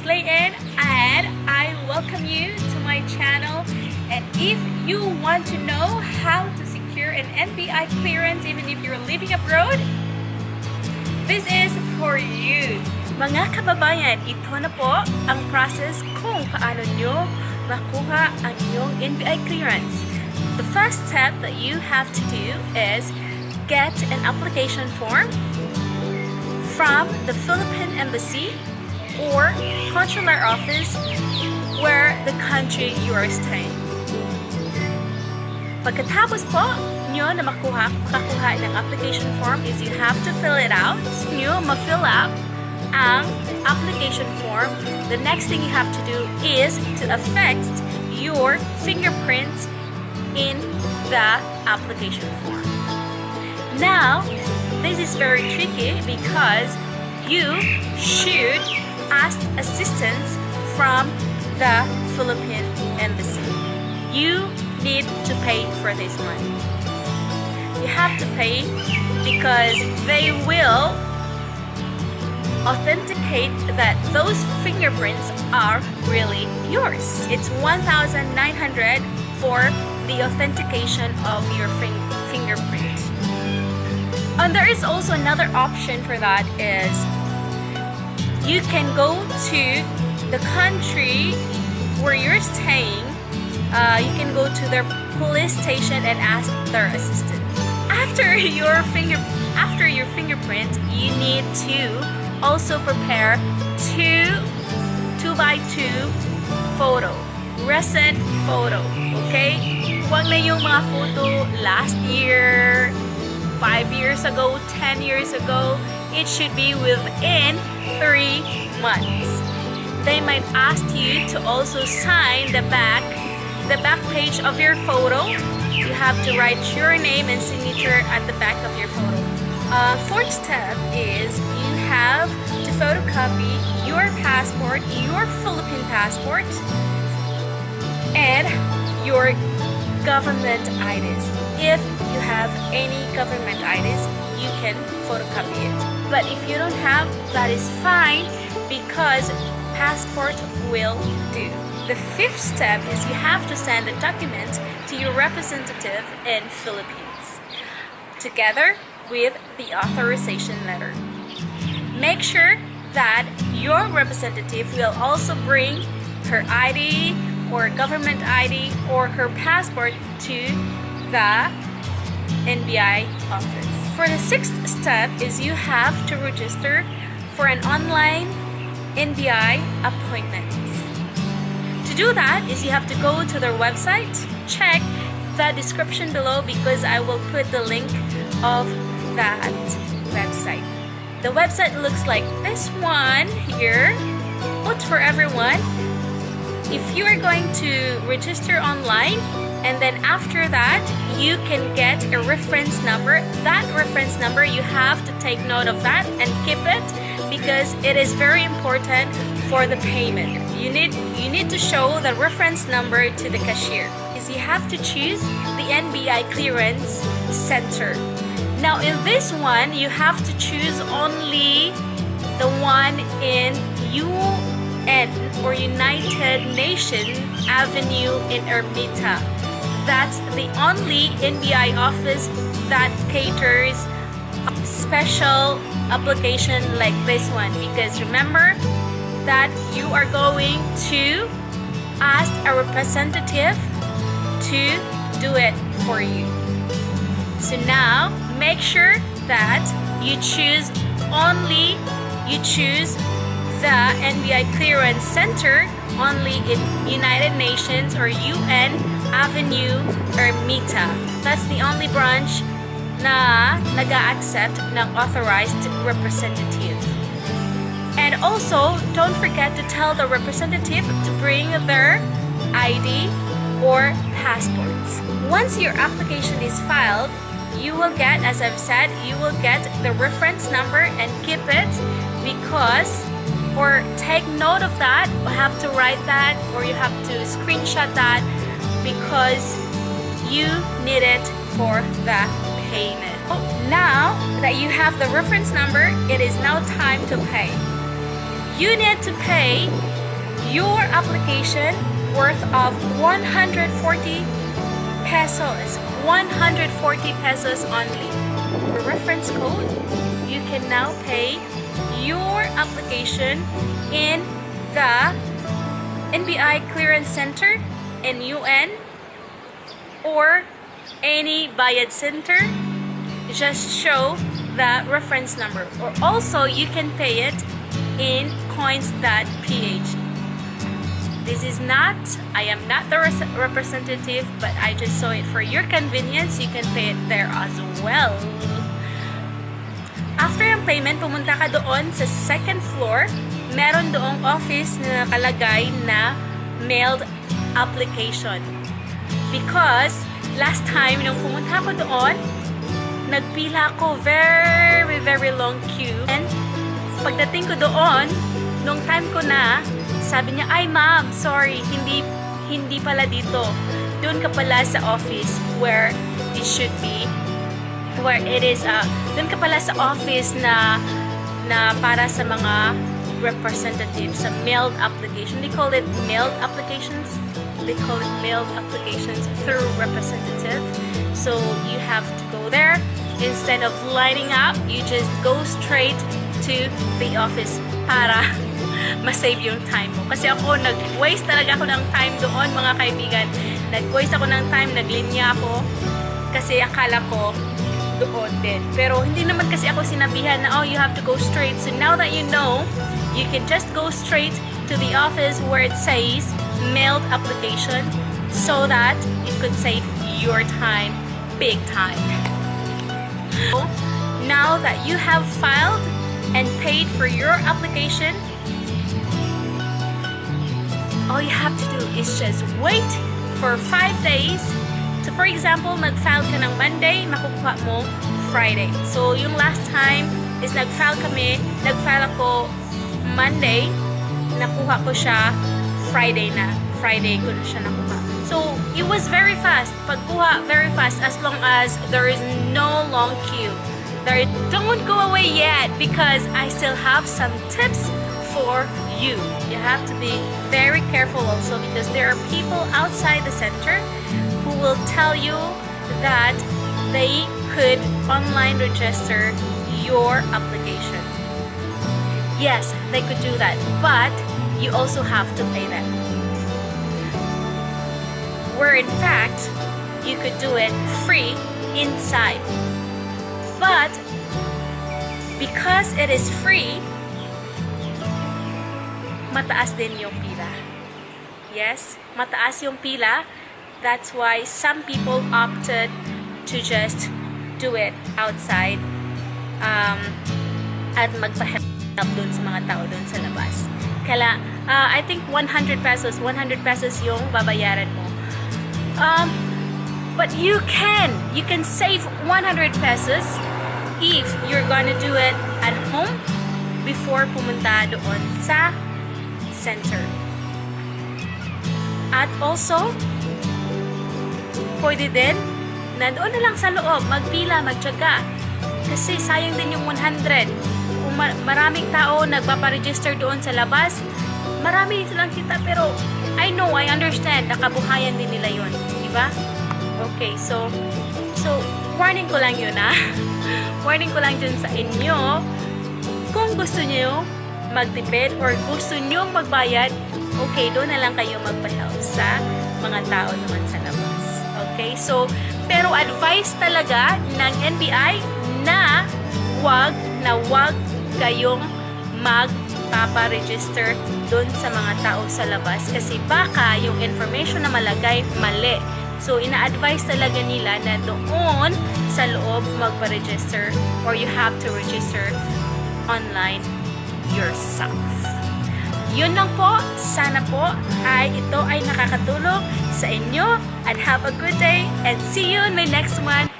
LeeAnne and I welcome you to my channel. And if you want to know how to secure an NBI clearance even if you're living abroad, this is for you. Mga kababayan, ito na po ang process kung paano nyo makuha ang inyong NBI clearance. The first step that you have to do is get an application form from the Philippine Embassy or consular office where the country you are staying. Pagkatapos po nyo na makakuha ng application form is you have to fill it out. Nyo ma-fill out ang application form. The next thing you have to do is to affix your fingerprints in the application form. Now, this is very tricky because you should ask assistance from the Philippine Embassy. You need to pay for this one. You have to pay because they will authenticate that those fingerprints are really yours. It's 1,900 for the authentication of your fingerprint. And there is also another option for that is you can go to the country where you're staying. You can go to their police station and ask their assistance. After your fingerprint, you need to also prepare two 2x2 photo, recent photo. Okay? Huwag na yung mga photo last year, 5 years ago, 10 years ago. It should be within 3 months. They might ask you to also sign the back page of your photo. You have to write your name and signature at the back of your photo. Fourth step is you have to photocopy your passport, your Philippine passport, and your government IDs. If you have any government IDs, you can photocopy it. But if you don't have, that is fine because passport will do. The fifth step is you have to send a document to your representative in Philippines together with the authorization letter. Make sure that your representative will also bring her ID or government ID or her passport to the NBI office. For the sixth step is you have to register for an online NBI appointment. To do that is you have to go to their website, check the description below because I will put the link of that website. The website looks like this one here. It's for everyone. If you are going to register online and then after that you can get a reference number, that reference number you have to take note of that and keep it because it is very important for the payment. You need to show the reference number to the cashier. Is you have to choose the NBI clearance center. Now in this one you have to choose only the one in UN or United Nations Avenue in Ermita. That's the only NBI office that caters a special application like this one because remember that you are going to ask a representative to do it for you. So now make sure that you choose the NBI clearance center only in United Nations or UN Avenue Ermita. That's the only branch na nag-a-accept ng authorized representative. And also, don't forget to tell the representative to bring their ID or passports. Once your application is filed, you will get, as I've said, you will get the reference number and keep it because, or take note of that, you have to write that or you have to screenshot that because you need it for the payment. Now that you have the reference number, it is now time to pay. You need to pay your application worth of 140 pesos. 140 pesos only. For reference code, you can now pay your application in the NBI Clearance Center in UN or any Bayad Center. Just show the reference number, or also you can pay it in coins.ph. This is not, I am not the representative, but I just saw it for your convenience. You can pay it there as well. After yung payment, pumunta ka doon sa second floor. Meron doong office na nakalagay na mailed application. Because last time nung pumunta ko doon, nagpila ko very long queue. And pagdating ko doon, nung time ko na, sabi niya, ay ma'am, sorry, hindi pala dito. Doon ka pala sa office where it should be, where it is, doon ka pala sa office na para sa mga representatives, sa mailed application. They call it mailed applications. They call it mailed applications through representative. So you have to go there. Instead of lining up, you just go straight to the office para ma-save yung time mo. Kasi ako, nag-waste talaga ako ng time doon, mga kaibigan. Nag-waste ako ng time, naglinya ako. Kasi akala ko doon din. Pero hindi naman kasi ako sinabihan na, oh, you have to go straight. So now that you know, you can just go straight to the office where it says mailed application so that it could save your time, big time. So, now that you have filed and paid for your application, all you have to do is just wait for 5 days. So for example, nag-file ka ng Monday, makukuha mo Friday. So yung last time is nag-file ako Monday, nakuha ko siya Friday na. Friday ko na siya nakuha. So it was very fast. Pagkuha, very fast as long as there is no long queue. Don't go away yet because I still have some tips for you. You have to be very careful also because there are people outside the center who will tell you that they could online register your application. Yes, they could do that, but you also have to pay them. Where in fact, you could do it free inside. But because it is free, mataas din yung pila. Yes, mataas yung pila. That's why some people opted to just do it outside at magpa-help dun sa mga tao dun sa labas. Kaya, I think 100 pesos yung babayaran mo. But you can save 100 pesos if you're gonna do it at home before pumunta doon sa center. At also, pwede din na doon na lang sa loob, magpila, magtyaga. Kasi sayang din yung 100. Kung maraming tao nagpaparegister doon sa labas, marami silang kita, pero I understand, nakabuhayan din nila yun. Diba? Okay, so warning ko lang yun, ha? Warning ko lang dun sa inyo. Kung gusto nyo magtipid or gusto nyo magbayad, okay, doon na lang kayo magpa-help sa mga tao naman sa labas. Okay, so, pero advice talaga ng NBI na wag kayong magpaparegister doon sa mga tao sa labas kasi baka yung information na malagay mali. So, ina-advise talaga nila na doon sa loob magpa-register or you have to register online yourself. Yun lang po. Sana po ito ay nakakatulong sa inyo and have a good day and see you in my next one.